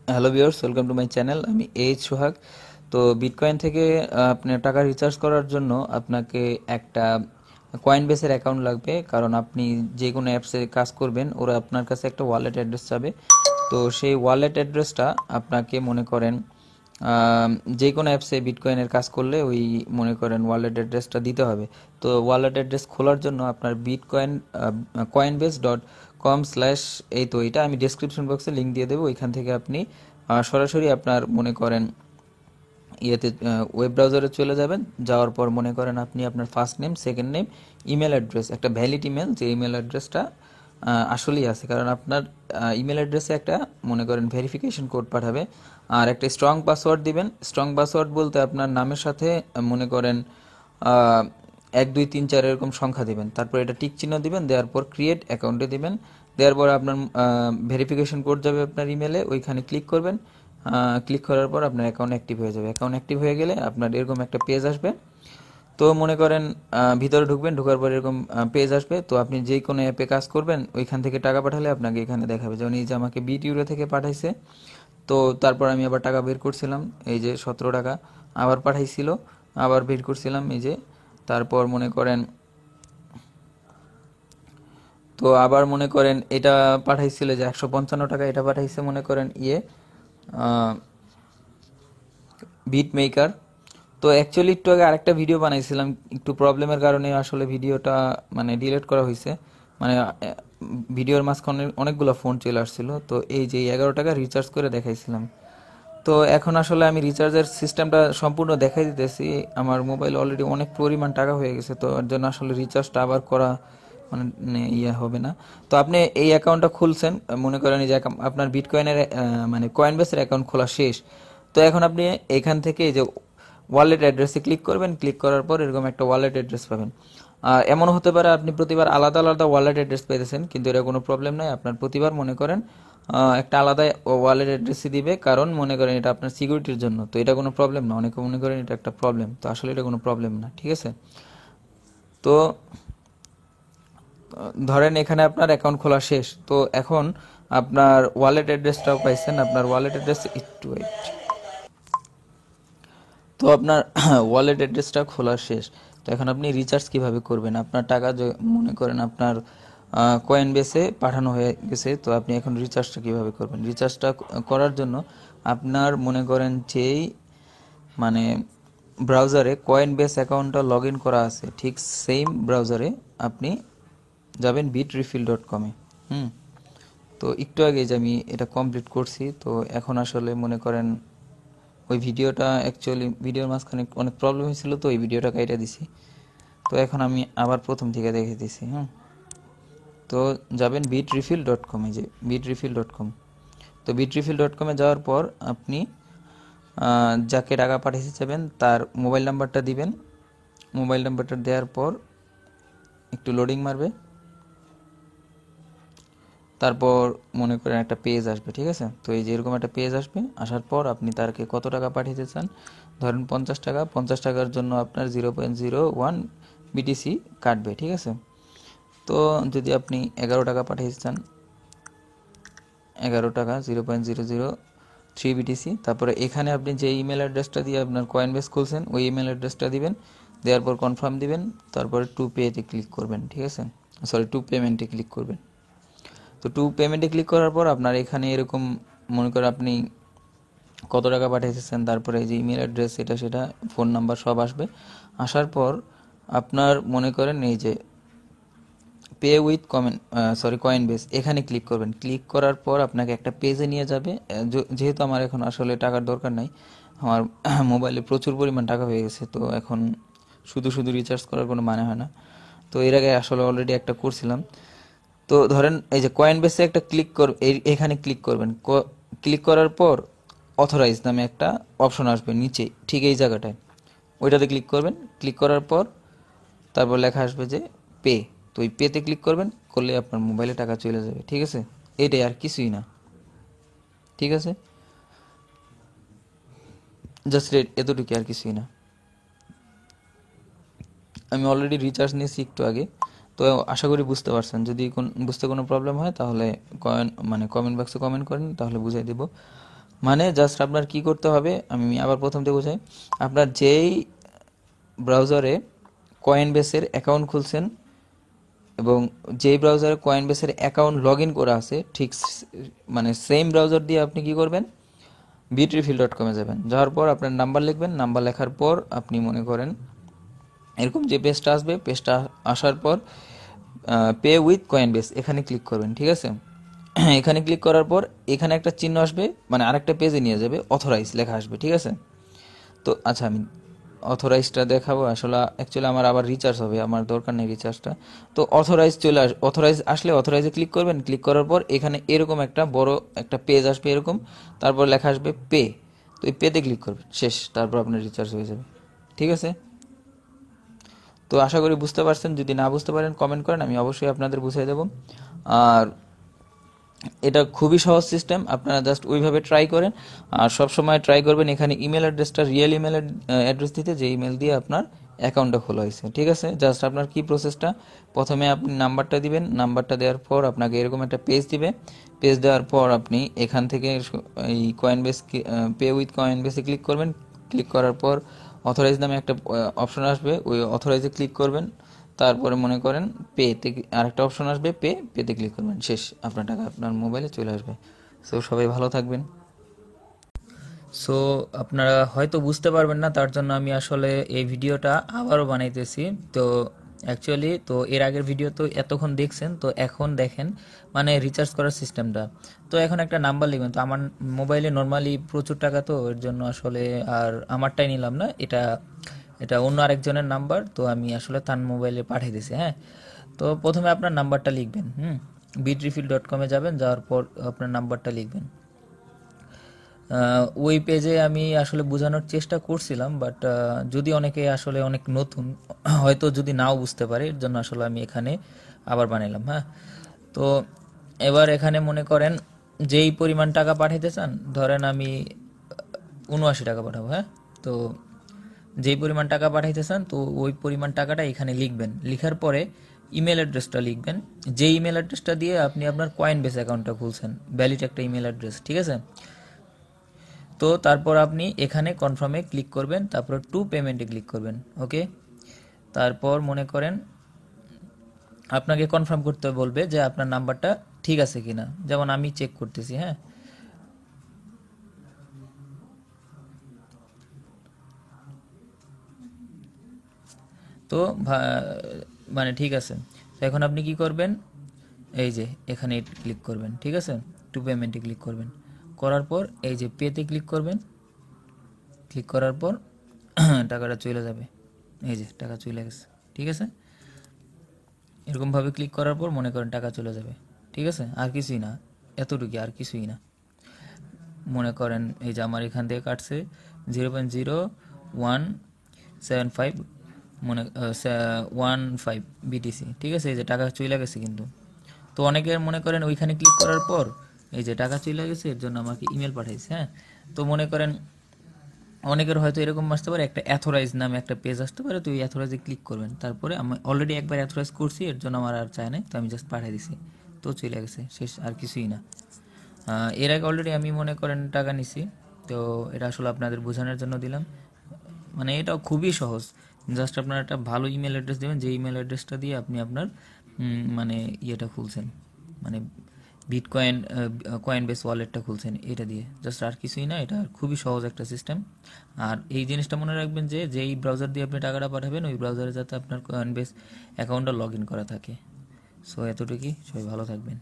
Hello viewers, welcome to my channel. আমি H সোহাগ। তো bitcoin থেকে আপনার টাকা রিচার্জ করার জন্য আপনাকে একটা কয়েন বেসের অ্যাকাউন্ট লাগবে, কারণ আপনি যে কোনো অ্যাপসে কাজ করবেন ওরা আপনার কাছে একটা ওয়ালেট অ্যাড্রেস চাবে। তো সেই ওয়ালেট অ্যাড্রেসটা আপনাকে মনে করেন যে কোনো অ্যাপসে বিটকয়েনের কাজ করলে ওই মনে করেন ওয়ালেট অ্যাড্রেসটা দিতে হবে। তো ওয়ালেট অ্যাড্রেস খোলার জন্য আপনার বিটকয়েন coinbase.com/ এই তো এটা আমি ডেসক্রিপশন বক্সে লিঙ্ক দিয়ে দেবো। ওইখান থেকে আপনি সরাসরি আপনার মনে করেন ইয়েতে ওয়েব ব্রাউজারে চলে যাবেন। যাওয়ার পর মনে করেন আপনি আপনার first name, second name, email address, একটা ভ্যালিড ইমেল, যে ইমেল অ্যাড্রেসটা আসলেই আছে, কারণ আপনার ইমেল অ্যাড্রেসে একটা মনে করেন ভেরিফিকেশন কোড পাঠাবে। আর একটা স্ট্রং পাসওয়ার্ড দিবেন। স্ট্রং পাসওয়ার্ড বলতে আপনার নামের সাথে মনে করেন 1 2 3 4 এরকম সংখ্যা দিবেন, তারপর এটা টিক চিহ্ন দিবেন, দেওয়ার পর ক্রিয়েট অ্যাকাউন্টে দিবেন। দেওয়ার পর আপনার ভেরিফিকেশন কোড যাবে আপনার ইমেলে, ওইখানে ক্লিক করবেন। ক্লিক করার পর আপনার অ্যাকাউন্ট অ্যাক্টিভ হয়ে যাবে। অ্যাকাউন্ট অ্যাক্টিভ হয়ে গেলে আপনার এরকম একটা পেজ আসবে। তো মনে করেন ভিতরে ঢুকবেন, ঢোকার পর এরকম পেজ আসবে। তো আপনি যে কোনো অ্যাপে কাজ করবেন ওইখান থেকে টাকা পাঠালে আপনাকে এখানে দেখাবে, যেমন এই যে আমাকে বিট ইউরো থেকে পাঠাইছে। তো তারপর আমি আবার টাকা বের করছিলাম, এই যে 17 টাকা আবার পাঠাইছিল, আবার বের করছিলাম এই যে। তারপর মনে করেন তো আবার মনে করেন এটা পাঠাইছিল যে 155 টাকা, এটা পাঠাইছে মনে করেন বিট মেকার। তো অ্যাকচুয়ালি একটু আগে আরেকটা ভিডিও বানাইছিলাম, একটু প্রবলেমের কারণে আসলে ভিডিওটা মানে ডিলিট করা হয়েছে। মানে ভিডিওর মাঝখানে অনেকগুলো ফোন চলে আসছিল। তো এই যে 11 টাকা রিচার্জ করে দেখাইছিলাম। তো এখন আসলে আমি রিচার্জের সিস্টেমটা সম্পূর্ণ দেখাই দিতেছি। আমার মোবাইল অলরেডি অনেক পরিমাণ টাকা হয়ে গেছে, তো এর জন্য আসলে রিচার্জটা আবার করা মানে ইয়ে হবে না। তো আপনি এই অ্যাকাউন্টটা খুলছেন, মনে করেন এই যে আপনার বিটকয়েনের মানে কয়েনবেসের অ্যাকাউন্ট খোলা শেষ। তো এখন আপনি এখান থেকে এই যে ওয়ালেট অ্যাড্রেসে ক্লিক করবেন। ক্লিক করার পর এরকম একটা ওয়ালেট অ্যাড্রেস পাবেন। এমন হতে পারে আপনি প্রতিবার আলাদা আলাদা ওয়ালেট অ্যাড্রেস পেতেছেন, কিন্তু এটা কোনো প্রবলেম নাই। আপনার প্রতিবার মনে করেন একটা আলাদা ওয়ালেট অ্যাড্রেসই দিবে, কারণ মনে করেন এটা আপনার সিকিউরিটির জন্য। তো এটা কোনো প্রবলেম না। অনেকে মনে করেন এটা একটা প্রবলেম, তো আসলে এটা কোনো প্রবলেম না, ঠিক আছে। তো ধরেন এখানে আপনার অ্যাকাউন্ট খোলা শেষ। তো এখন আপনার ওয়ালেট অ্যাড্রেসটাও পাইছেন। আপনার ওয়ালেট অ্যাড্রেস একটু ওয়েট। তো আপনার ওয়ালেট অ্যাড্রেসটা খোলা শেষ। তো এখন আপনি রিচার্জ কিভাবে করবেন? আপনার টাকা মনে করেন আপনার কয়েন বেসে পাঠানো হয়ে গেছে, তো আপনি এখন রিচার্জটা কিভাবে করবেন? রিচার্জটা করার জন্য আপনার মনে করেন যেই মানে ব্রাউজারে কয়েন বেস অ্যাকাউন্টটা লগ ইন করা আছে, ঠিক সেম ব্রাউজারে আপনি যাবেন bitrefil.com-এ। হুম। তো একটু আগে যে আমি এটা কমপ্লিট করছি, তো এখন আসলে মনে করেন ওই ভিডিওটা অ্যাকচুয়ালি ভিডিওর মাঝখানে অনেক প্রবলেম হয়েছিল, তো ওই ভিডিওটা কাইটা দিছি। তো এখন আমি আবার প্রথম থেকে দেখে দিছি। হুম। তো যাবেন bitrefil.com-এ, যে bitrefil.com। তো bitrefil.com-এ যাওয়ার পর আপনি যাকে টাকা পাঠিয়ে যাবেন তার মোবাইল নাম্বারটা দিবেন। মোবাইল নাম্বারটা দেওয়ার পর একটু লোডিং মারবে। তারপর মনে করেন একটা পেজ আসবে, ঠিক আছে। তো এই যে এরকম একটা পেজ আসবে, আসার পর আপনি তারকে কত টাকা পাঠাতে চান, ধরেন 50 টাকা। 50 টাকার জন্য আপনার 0.01 বিটিসি কাটবে, ঠিক আছে। তো যদি আপনি 11 টাকা পাঠাতে চান, 11 টাকা 0.003 বিটিসি। তারপরে এখানে আপনি যে ইমেল অ্যাড্রেসটা দিয়ে আপনার কয়েনবেস খুলছেন ওই ইমেল অ্যাড্রেসটা দিবেন। দেওয়ার পর কনফার্ম দিবেন। তারপরে টু পেতে ক্লিক করবেন, ঠিক আছে। সরি, টু পেমেন্টে ক্লিক করবেন। তো টু পেমেন্টে ক্লিক করার পর আপনার এখানে এরকম মনে করেন আপনি কত টাকা পাঠিয়েছেন, তারপরে এই যে ইমেল অ্যাড্রেস এটা সেটা ফোন নাম্বার সব আসবে। আসার পর আপনার মনে করেন এই যে পে উইথ কয়েনবেস, এখানে ক্লিক করবেন। ক্লিক করার পর আপনাকে একটা পেজে নিয়ে যাবে। যেহেতু আমার এখন আসলে টাকার দরকার নাই, আমার মোবাইলে প্রচুর পরিমাণ টাকা হয়ে গেছে, তো এখন শুধু শুধু রিচার্জ করার কোনো মানে হয় না। তো এর আগে আসলে অলরেডি একটা করছিলাম। তো ধরেন এই যে কয়েন বেসে একটা ক্লিক এখানে ক্লিক করবেন। ক্লিক করার পর অথরাইজ নামে একটা অপশন আসবে নিচে, ঠিক এই জায়গাটায়, ওইটাতে ক্লিক করবেন। ক্লিক করার পর তারপর লেখা আসবে যে পে। তো ওই পেতে ক্লিক করবেন, করলে আপনার মোবাইলে টাকা চলে যাবে, ঠিক আছে। এটাই, আর কিছুই না, ঠিক আছে। জাস্ট এতটুকু, আর কিছুই না। আমি অলরেডি রিচার্জ নিয়েছি একটু আগে। তো আশা করি বুঝতে পারছেন। যদি বুঝতে কোনো প্রবলেম হয় তাহলে কমেন্ট বক্সে কমেন্ট করেন, তাহলে বুঝিয়ে দেব। মানে জাস্ট আপনার কি করতে হবে, আমি আবার প্রথম থেকে বোঝাই। আপনার যেই ব্রাউজারে কয়েনবেসের অ্যাকাউন্ট খুলছেন এবং যেই ব্রাউজারে কয়েনবেসের অ্যাকাউন্ট লগ ইন করা আছে, ঠিক মানে সেম ব্রাউজার দিয়ে আপনি কি করবেন, bitrefill.com-এ যাবেন। যাওয়ার পর আপনার নাম্বার লিখবেন। নাম্বার লেখার পর আপনি মনে করেন এরকম যে পেজটা আসবে, পেজটা আসার পর পে উইথ কয়েনবেস এখানে ক্লিক করবেন, ঠিক আছে। এখানে ক্লিক করার পর এখানে একটা চিহ্ন আসবে, মানে আরেকটা পেজে নিয়ে যাবে, অথরাইজ লেখা আসবে, ঠিক আছে। তো আচ্ছা, আমি অথরাইজটা দেখাবো। আসলে অ্যাকচুয়ালি আমার আবার রিচার্জ হবে, আমার দরকার নেই রিচার্জটা। তো অথরাইজ অথরাইজ আসলে অথরাইজে ক্লিক করবেন। ক্লিক করার পর এখানে এরকম একটা বড় একটা পেজ আসবে এরকম, তারপর লেখা আসবে পে। তো এই পেতে ক্লিক করবেন, শেষ। তারপর আপনার রিচার্জ হয়ে যাবে, ঠিক আছে। তো আশা করি বুঝতে পারছেন। যদি না বুঝতে পারেন কমেন্ট করেন, আমি অবশ্যই আপনাদের বুঝিয়ে দেবো। আর এটা খুবই সহজ সিস্টেম, আপনারা জাস্ট ওইভাবে ট্রাই করেন। আর সব সময় ট্রাই করবেন এখানে ইমেল অ্যাড্রেসটা রিয়েল ইমেল অ্যাড্রেস দিতে, যে ইমেল দিয়ে আপনার অ্যাকাউন্টটা খোলা হয়েছে, ঠিক আছে। জাস্ট আপনার কি প্রসেসটা, প্রথমে আপনি নাম্বারটা দিবেন। নাম্বারটা দেওয়ার পর আপনাকে এরকম একটা পেজ দিবে। পেজ দেওয়ার পর আপনি এখান থেকে এই কয়েনবেস পে উইথ কয়েনবেসে ক্লিক করবেন। ক্লিক করার পর অথরাইজ নামে একটা অপশন আসবে, ওই অথরাইজে ক্লিক করবেন। তারপরে মনে করেন পেতে আরেকটা অপশন আসবে, পেতে ক্লিক করবেন, শেষ। আপনার টাকা আপনার মোবাইলে চলে আসবে। সো সবাই ভালো থাকবেন। সো আপনারা হয়তো বুঝতে পারবেন না, তার জন্য আমি আসলে এই ভিডিওটা আবারও বানাইতেছি। তো অ্যাকচুয়ালি তো এর আগের ভিডিও তো এতক্ষণ দেখছেন, তো এখন দেখেন মানে রিচার্জ করার সিস্টেমটা। তো এখন একটা নাম্বার লিখবেন। তো আমার মোবাইলে নর্মালি প্রচুর টাকা, তো এর জন্য আসলে আর আমারটাই নিলাম না, এটা এটা অন্য আরেকজনের নাম্বার, তো আমি আসলে তার মোবাইলে পাঠিয়ে দিছি। হ্যাঁ, তো প্রথমে আপনার নাম্বারটা লিখবেন। bitrefill.com-এ যাবেন, যাওয়ার পর আপনার নাম্বারটা লিখবেন। ওই পেজে আমি আসলে বোঝানোর চেষ্টা করছিলাম, বাট যদি অনেকে আসলে অনেক নতুন হয়তো যদি নাও বুঝতে পারে, এর জন্য আসলে আমি এখানে আবার বানাইলাম। হ্যাঁ, তো এবার এখানে মনে করেন যেই পরিমাণ টাকা পাঠাইতে চান, ধরেন আমি 79 টাকা পাঠাবো। হ্যাঁ, তো যেই পরিমাণ টাকা পাঠাইতে চান, তো ওই পরিমাণ টাকাটা এখানে লিখবেন। লিখার পরে ইমেল অ্যাড্রেসটা লিখবেন, যে ইমেল অ্যাড্রেসটা দিয়ে আপনি আপনার কয়েনবেস অ্যাকাউন্টটা খুলছেন, ভ্যালিড একটা ইমেল অ্যাড্রেস, ঠিক আছে। তো তারপর আপনি এখানে কনফার্মে ক্লিক করবেন, তারপর টু পেমেন্টে ক্লিক করবেন। ওকে, তারপর মনে করেন আপনাকে কনফার্ম করতে বলবে যে আপনার নাম্বারটা ঠিক আছে কিনা, যেমন আমি চেক করতেছি। হ্যাঁ, তো মানে ঠিক আছে। তো এখন আপনি কি করবেন, এই যে এখানে ক্লিক করবেন, ঠিক আছে। টু পেমেন্টে ক্লিক করবেন, করার পর এই যে পেতে ক্লিক করবেন। ক্লিক করার পর টাকাটা চলে যাবে, এই যে টাকা চলে গেছে, ঠিক আছে। এরকমভাবে ক্লিক করার পর মনে করেন টাকা চলে যাবে, ঠিক আছে। আর কিছুই না, এতটুকু, আর কিছুই না। মনে করেন এই যে আমার এখান থেকে কাটছে 0.0175, মনে 15 বিটিসি, ঠিক আছে। এই যে টাকা চলে গেছে কিন্তু। তো অনেকের মনে করেন ওইখানে ক্লিক করার পর এই যে টাকা চলে গেছে, এর জন্য আমাকে ইমেল পাঠাইছে। হ্যাঁ, তো মনে করেন অনেকের হয়তো এরকম আসতে পারে, একটা অ্যাথোরাইজ নামে একটা পেজ আসতে পারে, তো ওই অ্যাথোরাইজে ক্লিক করবেন। তারপরে আমি অলরেডি একবার অ্যাথোরাইজ করছি, এর জন্য আমার আর চায় নাই, তো আমি জাস্ট পাঠিয়ে দিছি, তো চলে গেছে, শেষ, আর কিছুই না। এর আগে অলরেডি আমি মনে করেন টাকা নিছি, তো এটা আসলে আপনাদের বোঝানোর জন্য দিলাম। মানে এটাও খুবই সহজ, জাস্ট আপনার একটা ভালো ইমেল অ্যাড্রেস দেবেন, যে ইমেল অ্যাড্রেসটা দিয়ে আপনি আপনার মানে ইয়েটা খুলছেন, মানে বিটকয়েন কয়েনবেস ওয়ালেটটা খুলছেন, এটা দিয়ে জাস্ট, আর কিছুই না। এটা খুবই সহজ একটা সিস্টেম। আর এই জিনিসটা মনে রাখবেন যে যেই ব্রাউজার দিয়ে আপনি টাকাটা পাঠাবেন, ওই ব্রাউজারে যাতে আপনার কয়েনবেস অ্যাকাউন্টটা লগ ইন করা থাকে। সো এতটুকুই, সবাই ভালো থাকবেন।